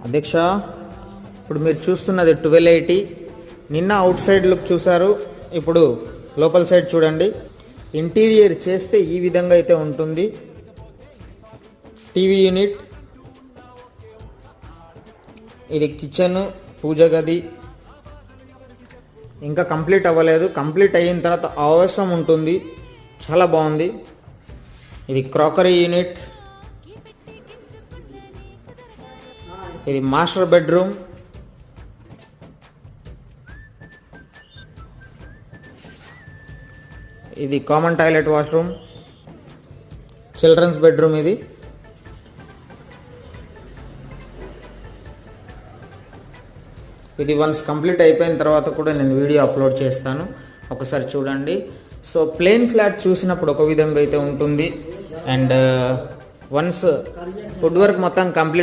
అధ్యక్ష, ఇప్పుడు మీరు చూస్తున్నది 1280. నిన్న అవుట్ సైడ్ లుక్ చూసారు, ఇప్పుడు లోపల సైడ్ చూడండి. ఇంటీరియర్ చేస్తే ఈ విధంగా అయితే ఉంటుంది. టీవీ యూనిట్, ఇది కిచెన్, పూజ గది ఇంకా కంప్లీట్ అవ్వలేదు. కంప్లీట్ అయిన తర్వాత అవసరం ఉంటుంది, చాలా బాగుంది. ఇది క్రాకరీ యూనిట్, ఇది మాస్టర్ బెడ్రూమ్, ఇది common toilet washroom, children's bedroom. ఇది వన్స్ కంప్లీట్ అయిపోయిన తర్వాత కూడా నేను వీడియో అప్లోడ్ చేస్తాను, ఒకసారి చూడండి. సో ప్లేన్ ఫ్లాట్ చూసినప్పుడు ఒక విధంగా అయితే ఉంటుంది, అండ్ వన్స్ వుడ్ వర్క్ మొత్తం కంప్లీట్